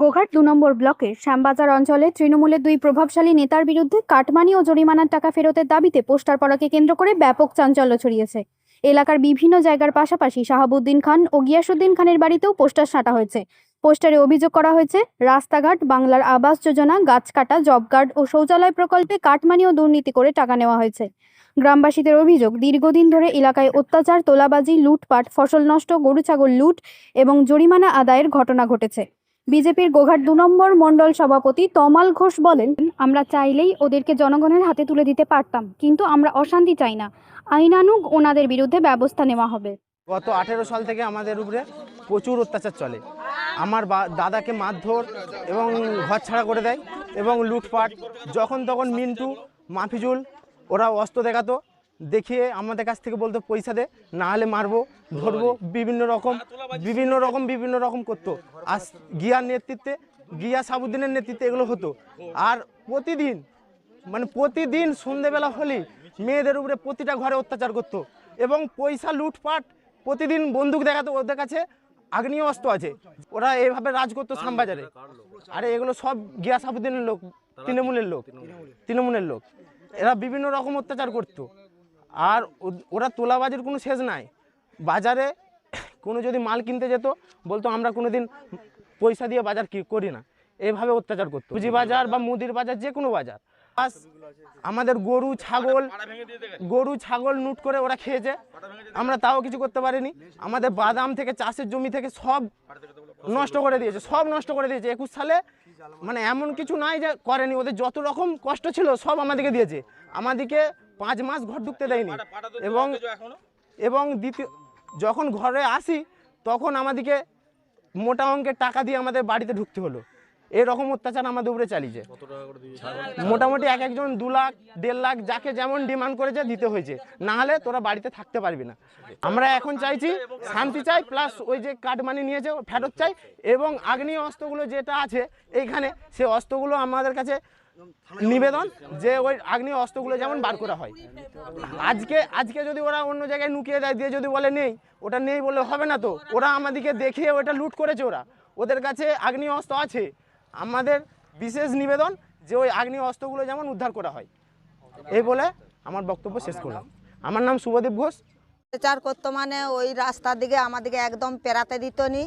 গোঘাট ২ নম্বর ব্লকের শ্যামবাজার অঞ্চলে তৃণমূলের দুই প্রভাবশালী নেতার বিরুদ্ধে কাটমানি ও জরিমানার টাকা ফেরতের দাবিতে পোস্টার পড়াকে কেন্দ্র করে ব্যাপক চাঞ্চল্য ছড়িয়েছে। এলাকার বিভিন্ন জায়গার পাশাপাশি শাহাবুদ্দিন খান ও গিয়াসুদ্দিন খানের বাড়িতেও পোস্টার সাঁটা হয়েছে। পোস্টারে অভিযোগ করা হয়েছে, রাস্তাঘাট, বাংলার আবাস যোজনা, গাছ কাটা, জব কার্ড ও শৌচালয় প্রকল্পে কাটমানি ও দুর্নীতি করে টাকা নেওয়া হয়েছে। গ্রামবাসীদের অভিযোগ, দীর্ঘদিন ধরে এলাকায় অত্যাচার, তোলাবাজি, লুটপাট, ফসল নষ্ট, গরু ছাগল লুট এবং জরিমানা আদায়ের ঘটনা ঘটেছে। বিজেপির গোঘাট ২ নম্বর মণ্ডল সভাপতি তমাল ঘোষ বলেন, আমরা চাইলেই ওদেরকে জনগণের হাতে তুলে দিতে পারতাম, কিন্তু আমরা অশান্তি চাই না। আইনানুগ ওনাদের বিরুদ্ধে ব্যবস্থা নেওয়া হবে। গত 18 সাল থেকে আমাদের উপরে প্রচুর অত্যাচার চলে। আমার দাদাকে মারধর এবং ঘর ছাড়া করে দেয় এবং লুটপাট, যখন তখন মিন্টু, মাফিজুল ওরা অস্ত্র দেখাতো, দেখিয়ে আমাদের কাছ থেকে বলতো পয়সা দে, না হলে মারবো, ধরবো, বিভিন্ন রকম করতো। আর গিয়ার নেতৃত্বে, গিয়া সাবুদ্দিনের নেতৃত্বে এগুলো হতো। আর প্রতিদিন সন্ধেবেলা হলেই মেয়েদের উপরে প্রতিটা ঘরে অত্যাচার করতো এবং পয়সা লুটপাট, প্রতিদিন বন্দুক দেখাতো। ওদের কাছে আগ্নেয় অস্ত্র আছে, ওরা এইভাবে রাজ করতো শ্যামবাজারে। আরে এগুলো সব গিয়া সাবুদ্দিনের লোক, তৃণমূলের লোক। এরা বিভিন্ন রকম অত্যাচার করতো। আর ওরা তোলাবাজির কোনো শেষ নাই। বাজারে কোনো যদি মাল কিনতে যেত, বলতো আমরা কোনো দিন পয়সা দিয়ে বাজার করি না। এইভাবে অত্যাচার করতো। পুঁজি বাজার বা মুদির বাজার, যে কোনো বাজার। আমাদের গরু ছাগল লুট করে ওরা খেয়েছে, আমরা তাও কিছু করতে পারিনি। আমাদের বাদাম থেকে, চাষের জমি থেকে সব নষ্ট করে দিয়েছে। 21 সালে মানে এমন কিছু নাই যে করেনি। ওদের যত রকম কষ্ট ছিল সব আমাদেরকে দিয়েছে। আমাদেরকে 5 মাস ঘর ঢুকতে দেয়নি। এবং যখন ঘরে আসি তখন আমাদেরকে মোটা অঙ্কের টাকা দিয়ে আমাদের বাড়িতে ঢুকতে হলো। এরকম অত্যাচার আমাদের উপরে চালিয়েছে। মোটামুটি একজন 2 লাখ 1.5 লাখ যাকে যেমন ডিমান্ড করেছে দিতে হয়েছে, না হলে তোরা বাড়িতে থাকতে পারবি না। আমরা এখন চাইছি শান্তি চাই, প্লাস ওই যে কাটমানি নিয়েছে ফেরত চাই, এবং আগ্নেয় অস্ত্রগুলো যেটা আছে এইখানে, সে অস্ত্রগুলো আমাদের কাছে নিবেদন যে ওই আগ্নেয় অস্ত্রগুলো যেমন বার করা হয়। আজকে যদি ওরা অন্য জায়গায় নুকিয়ে দেয়, দিয়ে যদি বলে নেই, ওটা নেই বলে হবে না তো। ওরা আমাদেরকে দেখিয়ে ওটা লুট করেছে। ওদের কাছে আগ্নেয় অস্ত্র আছে। আমাদের বিশেষ নিবেদন যে ওই আগ্নেয় অস্ত্রগুলো যেমন উদ্ধার করা হয়। এই বলে আমার বক্তব্য শেষ করলাম। আমার নাম শুভদীপ ঘোষ। অত্যাচার করতো মানে ওই রাস্তার দিকে আমাদেরকে একদম পেরাতে দিত নি।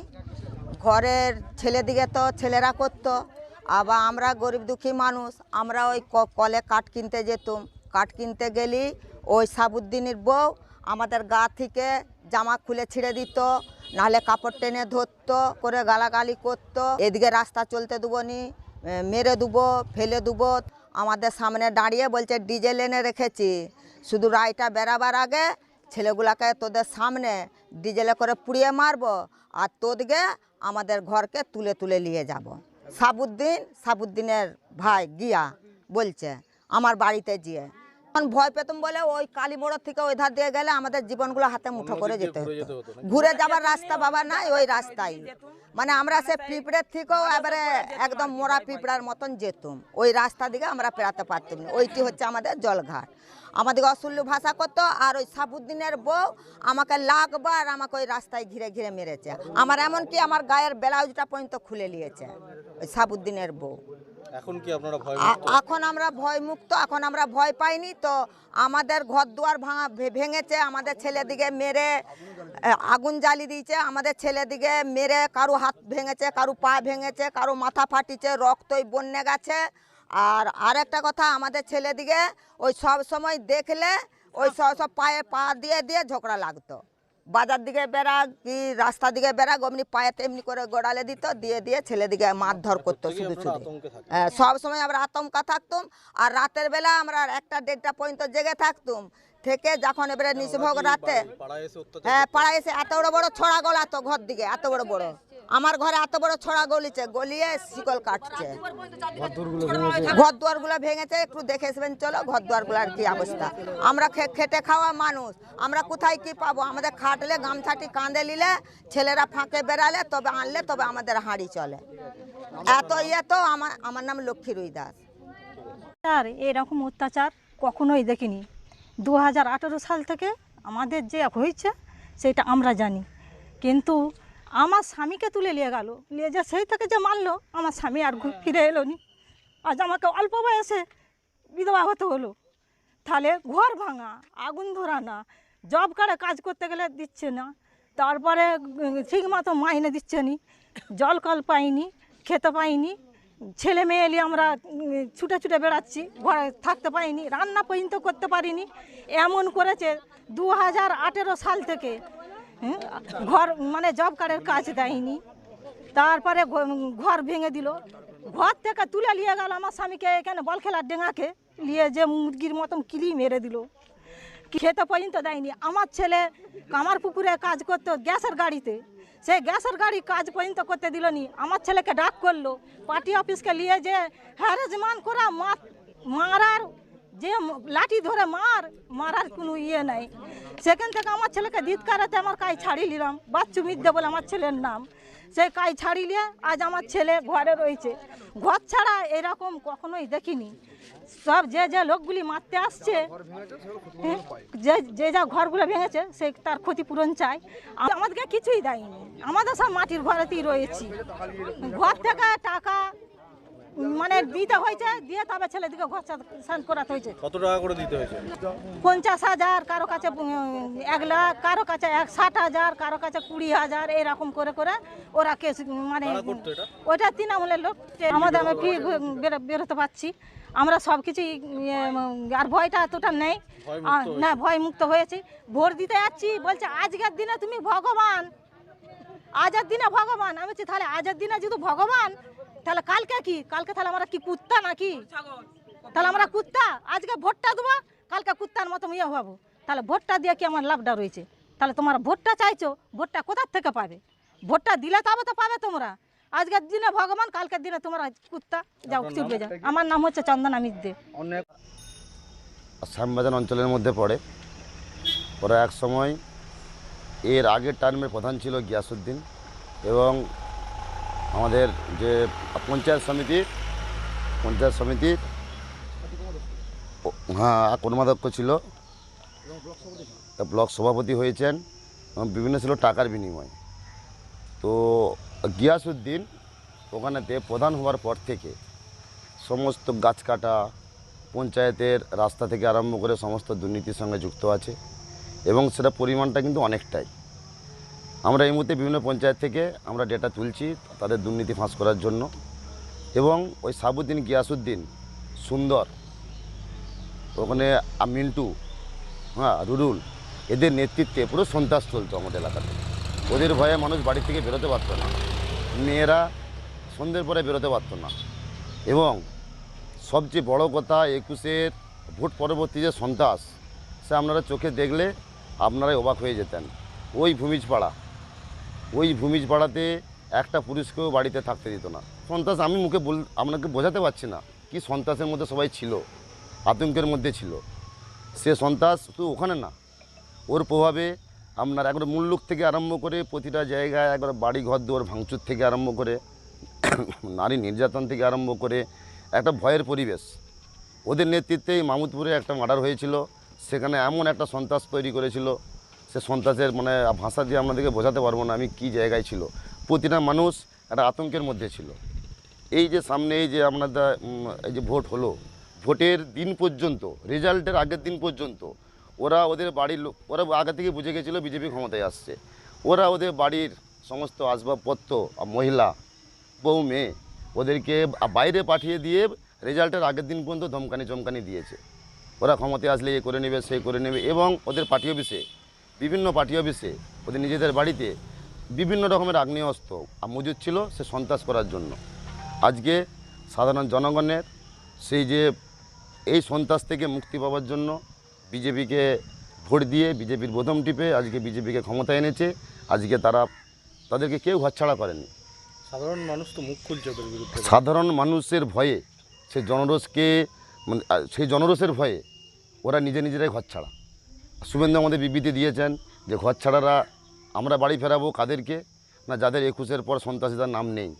ঘরের ছেলেদিকে তো ছেলেরা করতো, আবার আমরা গরিব দুঃখী মানুষ, আমরা ওই কলে কাঠ কিনতে যেতাম। কাঠ কিনতে গেলি ওই সাবুদ্দিনের বউ আমাদের গা থেকে জামা খুলে ছিঁড়ে দিত, নাহলে কাপড় টেনে ধরতো, করে গালাগালি করতো। এদিকে রাস্তা চলতে দেবো নি, মেরে দেবো, ফেলে দেবো। আমাদের সামনে দাঁড়িয়ে বলছে ডিজেল এনে রেখেছি, শুধু রায়টা বেরাবার আগে ছেলেগুলাকে তোদের সামনে ডিজেলে করে পুড়িয়ে মারবো, আর তোদেরকে আমাদের ঘরকে তুলে তুলে নিয়ে যাব। সাবুদ্দিনের ভাই গিয়া বলছে আমার বাড়িতে গিয়ে। এখন ভয় পেতাম বলে ওই কালী মোড় থেকে ওই ধার দিয়ে গেলে আমাদের জীবনগুলো হাতে মুঠো করে যেতে হতো। ঘুরে যাবার রাস্তা বাবা নাই, ওই রাস্তায় মানে আমরা সে পিঁপড়ের থেকেও এবারে একদম মোড়া পিঁপড়ার মতন যেতুম। ওই রাস্তা দিকে আমরা পেরাতে পারতাম না। ওইটি হচ্ছে আমাদের জলঘাট। আমাদেরকে অসুল্য ভাষা করতো। আর ওই সাবুদ্দিনের বউ আমাকে লাগবার আমাকে ওই রাস্তায় ঘিরে ঘিরে মেরেছে। আমার এমনকি আমার গায়ের ব্লাউজটা পর্যন্ত খুলে নিয়েছে ওই সাবুদ্দিনের বউ। এখন কি আপনারা ভয়মুক্ত? এখন আমরা ভয়মুক্ত, এখন আমরা ভয় পাইনি তো। আমাদের ঘর দুয়ার ভেঙেছে, আমাদের ছেলেদিকে মেরে আগুন জ্বালিয়ে দিয়েছে, আমাদের ছেলেদিকে মেরে কারো হাত ভেঙেছে, কারো পা ভেঙেছে, কারো মাথা ফাটিছে, রক্তই বন্যে গেছে। আর একটা কথা, আমাদের ছেলেদিকে ওই সব সময় দেখলে ওই সব পায়ে পা দিয়ে দিয়ে ঝগড়া লাগতো। বাজার দিকে বেড়া কি রাস্তার দিকে বেড়া, অমনি পায়ে তেমনি করে গোড়ালে দিত, দিয়ে দিয়ে ছেলেদিকে মারধর করতো শুধু শুধু। সব সময় আমরা আতঙ্কা থাকতুম। আর রাতের বেলা আমরা 1টা 1.5টা পর্যন্ত জেগে থাকতুম। থেকে যখন এবারে নিশভোগ রাতে, হ্যাঁ পাড়ায় এসে এত বড় বড় ছড়া গলাতো ঘর দিকে, এত বড় বড়। আমার ঘরে এত বড় ছড়া গলিয়ে শিকল কাটছে। ঘর দুয়ারগুলো ভেঙেছে। একটু দেখে আসবেন চলো ঘর দুয়ারগুলোর কি অবস্থা। আমরা খেটে খাওয়া মানুষ, আমরা কোথায় কি পাবো? আমাদের খাটলে গামছাটি কাঁধে নিলে, ছেলেরা ফাঁকে বেড়ালে তবে আনলে তবে আমাদের হাঁড়ি চলে। এত তো আমার নাম লক্ষ্মী রুই দাস। আর এরকম অত্যাচার কখনোই দেখিনি। 2018 সাল থেকে আমাদের যে হয়েছে সেটা আমরা জানি, কিন্তু আমার স্বামীকে তুলে নিয়ে গেল, নিয়ে যে সেই থেকে যে মারলো আমার স্বামী আর ফিরে এলো নি। আজ আমাকে অল্প বয়সে বিধবা হতে হলো। তাহলে ঘর ভাঙা, আগুন ধরানা, জব কার্ডে কাজ করতে গেলে দিচ্ছে না, তারপরে ঠিক মতো মাইনে দিচ্ছে নি, জল কল পাইনি, খেতে পাইনি, ছেলে মেয়ে এলে আমরা ছুটে ছুটে বেড়াচ্ছি, ঘরে থাকতে পাইনি, রান্না পর্যন্ত করতে পারিনি। এমন করেছে 2018 সাল থেকে ঘর মানে জব কার্ডের কাজ দেয়নি। তারপরে ঘর ভেঙে দিল, ঘর থেকে তুলে নিয়ে গেল আমার স্বামীকে এখানে বল খেলার ডেঙাকে নিয়ে যে মুরগির মতন কিলি মেরে দিল, খেতে পর্যন্ত দেয়নি। আমার ছেলে কামার পুকুরে কাজ করতো গ্যাসের গাড়িতে, সে গ্যাসের গাড়ি কাজ পর্যন্ত করতে দিল নি। আমার ছেলেকে ডাক করলো পার্টি অফিসকে নিয়ে যে হ্যারাসমেন্ট করা, মারার, যে লাঠি ধরে মারার কোনো ইয়ে নাই। সেখান থেকে আমার ছেলেকে ধিৎকারাতে আমার কাজ ছাড়িয়ে নিলাম, বাচ্চু মিদ্যে বলে আমার ছেলের নাম। সেই কাজ ছাড়িয়ে আজ আমার ছেলে ঘরে রয়েছে। ঘর ছাড়া এরকম কখনোই দেখিনি। সব যে লোকগুলি মারতে আসছে, যে যা ঘরগুলো ভেঙেছে সে তার ক্ষতিপূরণ চায়। আমাদেরকে কিছুই দেয়নি, আমাদের সব মাটির ঘরেতেই রয়েছি। ঘর থেকে টাকা মানে দিতে হয়েছে, দিয়ে তবে ছেলেদিকে ঘর সান করাতে হয়েছে। কত টাকা করে দিতে হয়েছে? 50,000, কারো কাছে 1 লাখ, কারো কাছে 60,000, কারো কাছে 20,000, এরকম করে করে ওরা কেস মানে ওইটা তৃণমূলের লোক। আমাদের আমি ফ্রি বেরোতে পারছি, আমরা সব কিছুই আর ভয়টা এতটা নেই না, ভয় মুক্ত হয়েছি। ভোট দিতে যাচ্ছি, বলছে আজকের দিনে তুমি ভগবান, আজের দিনে ভগবান। আমি বলছি তাহলে আজের দিনে যদি ভগবান, তাহলে কালকে কি? কালকে তাহলে আমরা কি কুত্তা নাকি? তাহলে আমরা কুত্তা? আজকে ভোটটা দেবো, কালকে কুত্তার মতো ইয়ে হবো, তাহলে ভোটটা দিয়ে কি আমার লাভটা রয়েছে? তাহলে তোমরা ভোটটা চাইছো, ভোটটা কোথার থেকে পাবে? ভোটটা দিলে তবে তো পাবে তোমরা। আজকের দিনে ভগবান, কালকের দিনে তোমরা কুত্তা, যাও চুপে যাও। আমার নাম হচ্ছে চন্দনা মিদ্দে। অনেক শ্যামবাজার অঞ্চলের মধ্যে পড়ে। ওরা এক সময় এর আগের টার্মের প্রধান ছিল গিয়াসউদ্দিন, এবং আমাদের যে পঞ্চায়েত সমিতির কর্মাধ্যক্ষ ছিল, ব্লক সভাপতি হয়েছেন, এবং বিভিন্ন ছিল টাকার বিনিময়। তো গিয়াসউদ্দিন ওখানেতে প্রধান হওয়ার পর থেকে সমস্ত গাছ কাটা, পঞ্চায়েতের রাস্তা থেকে আরম্ভ করে সমস্ত দুর্নীতির সঙ্গে যুক্ত আছে, এবং সেটা পরিমাণটা কিন্তু অনেকটাই। আমরা এই মুহূর্তে বিভিন্ন পঞ্চায়েত থেকে আমরা ডেটা তুলছি তাদের দুর্নীতি ফাঁস করার জন্য, এবং ওই সাবুদ্দিন, গিয়াসউদ্দিন, সুন্দর, ওখানে মিন্টু, রুরুল, এদের নেতৃত্বে পুরো সন্ত্রাস চলতো আমাদের এলাকাতে। ওদের ভয়ে মানুষ বাড়ি থেকে বেরোতে পারতো না, মেয়েরা সন্ধ্যের পরে বেরোতে পারতো না। এবং সবচেয়ে বড় কথা, 21-এর ভোট পরবর্তী যে সন্ত্রাস, সে আপনারা চোখে দেখলে আপনারাই অবাক হয়ে যেতেন। ওই ভূমিজপাড়াতে একটা পুরুষকেও বাড়িতে থাকতে দিত না। সন্ত্রাস আমি মুখে আপনাকে বোঝাতে পারছি না কি সন্ত্রাসের মধ্যে সবাই ছিল, আতঙ্কের মধ্যে ছিল। সে সন্ত্রাস শুধু ওখানে না, ওর প্রভাবে আপনার একবার মুল্লুক থেকে আরম্ভ করে প্রতিটা জায়গায় একবার বাড়ি ঘর দুয়ার ভাঙচুর থেকে আরম্ভ করে নারী নির্যাতন থেকে আরম্ভ করে একটা ভয়ের পরিবেশ। ওদের নেতৃত্বেই মামুদপুরে একটা মার্ডার হয়েছিল, সেখানে এমন একটা সন্ত্রাস তৈরি করেছিল, সে সন্ত্রাসের মানে ভাষা দিয়ে আপনাদেরকে বোঝাতে পারবো না আমি কি জায়গায় ছিল। প্রতিটা মানুষ একটা আতঙ্কের মধ্যে ছিল। এই যে সামনে এই যে আপনাদের এই যে ভোট হলো, ভোটের দিন পর্যন্ত, রেজাল্টের আগের দিন পর্যন্ত ওদের বাড়ির লোক, ওরা আগে থেকে বুঝে গেছিলো বিজেপি ক্ষমতায় আসছে। ওরা ওদের বাড়ির সমস্ত আসবাবপত্র, মহিলা, বউ, মেয়ে, ওদেরকে বাইরে পাঠিয়ে দিয়ে রেজাল্টের আগের দিন পর্যন্ত চমকানি দিয়েছে। ওরা ক্ষমতায় আসলে এ করে নেবে, সে করে নেবে, এবং ওদের পার্টি অফিসে, বিভিন্ন পার্টি অফিসে, ওদের নিজেদের বাড়িতে বিভিন্ন রকমের আগ্নেয়াস্ত্র মজুদ ছিল সে সন্ত্রাস করার জন্য। আজকে সাধারণ জনগণের সেই যে এই সন্ত্রাস থেকে মুক্তি পাওয়ার জন্য বিজেপিকে ভোট দিয়ে, বিজেপির বোতাম টিপে আজকে বিজেপিকে ক্ষমতায় এনেছে। আজকে তাদেরকে কেউ হাতছাড়া করেনি। সাধারণ মানুষ তো মুখ খুলছে ওদের বিরুদ্ধে। সাধারণ মানুষের ভয়ে, সেই জনরোষের ভয়ে ওরা নিজেরাই ঘর ছাড়া। শুভেন্দু আমাদের বিবৃতি দিয়েছেন যে ঘর ছাড়ারা আমরা বাড়ি ফেরাবো কাদেরকে না, যাদের 21-এর পর সন্ত্রাসীদের নাম নেই।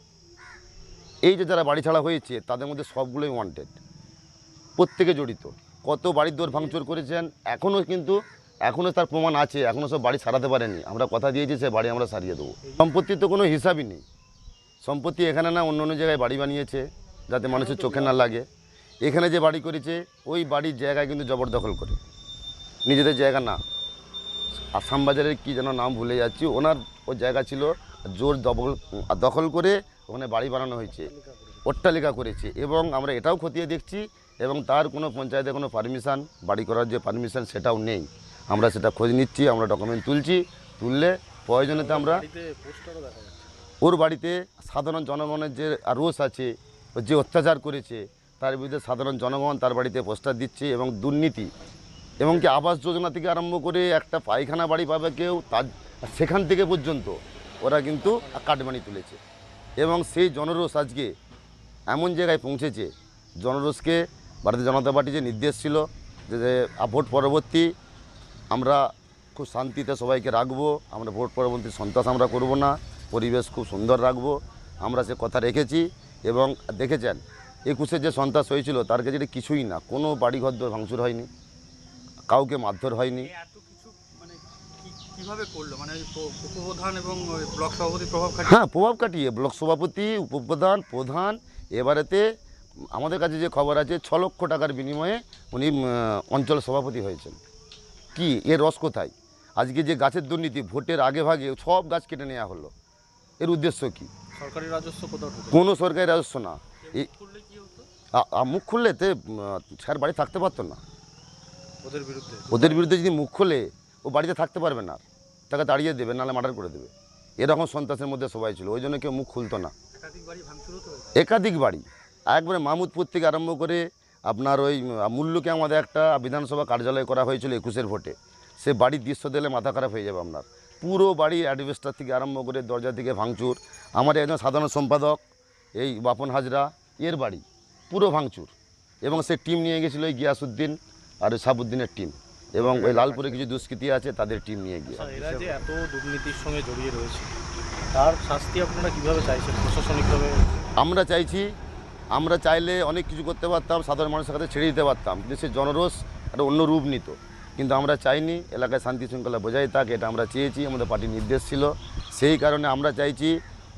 এই যে যারা বাড়ি ছাড়া হয়েছে তাদের মধ্যে সবগুলোই ওয়ান্টেড, প্রত্যেকে জড়িত। কত বাড়ির দৌড় ভাঙচুর করেছেন, এখনও কিন্তু এখনও তার প্রমাণ আছে, এখনও সব বাড়ি সারাতে পারেনি। আমরা কথা দিয়েছি সে বাড়ি আমরা সারিয়ে দেবো। সম্পত্তির তো কোনো হিসাবই নেই। সম্পত্তি এখানে না অন্য অন্য জায়গায় বাড়ি বানিয়েছে যাতে মানুষের চোখে না লাগে। এখানে যে বাড়ি করেছে ওই বাড়ির জায়গায় কিন্তু জবরদখল করে, নিজেদের জায়গা না। আসাম বাজারের কী যেন নাম ভুলে যাচ্ছি, ওনার ওই জায়গা ছিল, জোর দখল করে ওখানে বাড়ি বানানো হয়েছে, অট্টালিকা করেছে। এবং আমরা এটাও খতিয়ে দেখছি এবং তার কোনো পঞ্চায়েতে কোনো পারমিশন, বাড়ি করার যে পারমিশন সেটাও নেই। আমরা সেটা খোঁজ নিচ্ছি, আমরা ডকুমেন্ট তুলছি, তুললে প্রয়োজনেতে আমরা ওর বাড়িতে সাধারণ জনগণের যে রোষ আছে, যে অত্যাচার করেছে তার বিরুদ্ধে সাধারণ জনগণ তার বাড়িতে পোস্টার দিচ্ছে। এবং দুর্নীতি এবং কি আবাস যোজনা থেকে আরম্ভ করে একটা পায়খানা বাড়ি পাবে কেউ, তার সেখান থেকে পর্যন্ত ওরা কিন্তু কাটমানি তুলেছে। এবং সেই জনরোষ আজকে এমন জায়গায় পৌঁছেছে, জনরোষকে ভারতীয় জনতা পার্টি যে নির্দেশ ছিল যে ভোট পরবর্তী আমরা খুব শান্তিতে সবাইকে রাখবো, আমরা ভোট পরবর্তী সন্ত্রাস আমরা করব না, পরিবেশ খুব সুন্দর রাখবো, আমরা সে কথা রেখেছি। এবং দেখেছেন 21-এ যে সন্ত্রাস হয়েছিল তার কাছে কিছুই না, কোনো বাড়িঘর ভাঙচুর হয়নি, কাউকে মারধর হয়নি। কিভাবে করলো মানে উপপ্রধান এবং ব্লক সভাপতি প্রভাব খাটিয়ে? হ্যাঁ, প্রভাব কাটিয়ে ব্লক সভাপতি, উপপ্রধান, প্রধান। এবারেতে আমাদের কাছে যে খবর আছে 6 লক্ষ টাকার বিনিময়ে উনি অঞ্চল সভাপতি হয়েছেন। কি এর রস কোথায়? আজকে যে গাছের দুর্নীতি, ভোটের আগে ভাগে সব গাছ কেটে নেওয়া হলো, এর উদ্দেশ্য কি? সরকারি রাজস্ব কোথাও ঢুকে? কোনো সরকারি রাজস্ব না। মুখ খুললে তে স্যার বাড়ি থাকতে পারতো না। ওদের বিরুদ্ধে যদি মুখ খোলে ও বাড়িতে থাকতে পারবে না, তাকে তাড়িয়ে দেবে, নাহলে মার্ডার করে দেবে। এরকম সন্ত্রাসের মধ্যে সবাই ছিল, ওই জন্য কেউ মুখ খুলতো না। একাধিক বাড়ি, একবারে মাহমুদপুর থেকে আরম্ভ করে আপনার ওই মুল্লুকে আমাদের একটা বিধানসভা কার্যালয় করা হয়েছিল 21-এর ভোটে, সে বাড়ির দৃশ্য দিলে মাথা খারাপ হয়ে যাবে আপনার। পুরো বাড়ি অ্যাডভেস্টার থেকে আরম্ভ করে দরজা থেকে ভাঙচুর। আমার একজন সাধারণ সম্পাদক এই বাপন হাজরা, এর বাড়ি পুরো ভাঙচুর। এবং সে টিম নিয়ে গেছিলো ওই গিয়াসউদ্দিন আর ওই সাবুদ্দিনের টিম, এবং ওই লালপুরে কিছু দুষ্কৃতী আছে তাদের টিম নিয়ে গিয়ে। এরা যে এত দুর্নীতির সঙ্গে জড়িয়ে রয়েছে, তার শাস্তি আপনারা কীভাবে চাইছেন প্রশাসনিকভাবে? আমরা চাইলে অনেক কিছু করতে পারতাম, সাধারণ মানুষের কাছে ছেড়ে দিতে পারতাম, কিন্তু সে জনরোষ একটা অন্য রূপ নিত। কিন্তু আমরা চাইনি এলাকায় শান্তি শৃঙ্খলা বজায় থাক, এটা আমরা চেয়েছি, আমাদের পার্টির নির্দেশ ছিল। সেই কারণে আমরা চাইছি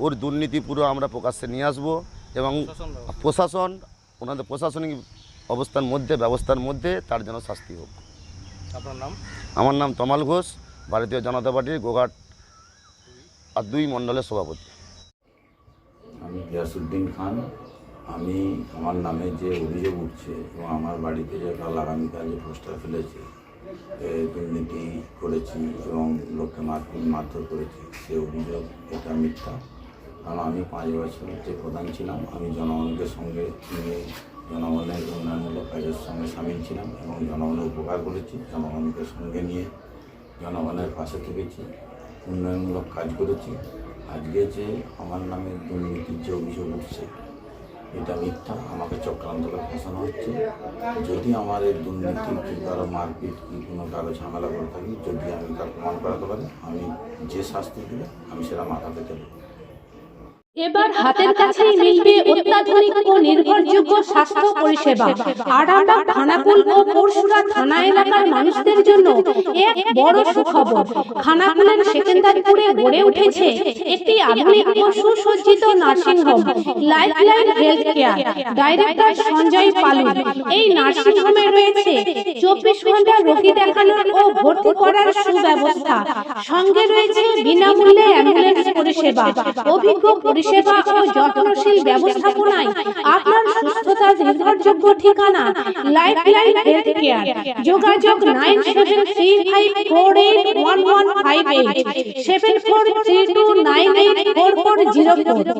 ওর দুর্নীতি পুরো আমরা প্রকাশ্যে নিয়ে আসবো এবং প্রশাসন ওনাদের প্রশাসনিক অবস্থার মধ্যে, ব্যবস্থার মধ্যে তার যেন শাস্তি হোক। আপনার নাম? আমার নাম তমাল ঘোষ, ভারতীয় জনতা পার্টির গোঘাট 2 মণ্ডলের সভাপতি। আমি গিয়াসউদ্দিন খান। আমার নামে যে অভিযোগ উঠছে এবং আমার বাড়িতে যে কাল আগামীকাল যে পোস্টার ফেলেছে, দুর্নীতি করেছি এবং লোককে মারধর করেছি, সে অভিযোগ এটা মিথ্যা। কারণ আমি 5 বছর যে প্রধান ছিলাম, আমি জনগণকে সঙ্গে নিয়ে জনগণের উন্নয়নমূলক কাজের সঙ্গে সামিল ছিলাম এবং জনগণের উপকার করেছি, জনগণকে সঙ্গে নিয়ে জনগণের পাশে থেকেছি, উন্নয়নমূলক কাজ করেছি। আজকে যে আমার নামে দুর্নীতির যে অভিযোগ উঠছে এটা মিথ্যা, আমাকে চক্রান্ত করে ফাঁসানো হচ্ছে। যদি আমার এই দুর্নীতি কি কারো মারপিট কি কোনো কারো ঝামেলা করে থাকি, যদি আমি তার প্রমাণ করাতে পারি, আমি যে শাস্তি দেবো আমি সেটা মাথা পেতে দেবো। এবার হাতের কাছেই মিলবে অত্যাধুনিক ও নির্ভরযোগ্য স্বাস্থ্য পরিষেবা। আরামবাগ, খানাকুল ও পরশুরা থানা এলাকার মানুষদের জন্য এক বড় সুখবর। খানাকুলের সেকেন্দারপুরে গড়ে উঠেছে একটি আধুনিক ও সুসজ্জিত nursing home, lifeline health care. Director Sanjay Palu. এই নার্সিং হোমে রয়েছে 24 ঘন্টা রোগী দেখানোর ও ভর্তি করার সুব্যবস্থা। সঙ্গে রয়েছে বিনামূল্যে অ্যাম্বুলেন্স পরিষেবা। অভিজ্ঞ পরিষেবা ও যত্নশীল ব্যবস্থাপনায় আপনার সুস্থতার নির্ভরযোগ্য ঠিকানা লাইফলাইন হেলথ কেয়ার। যোগাযোগ 9735481158 7432984404।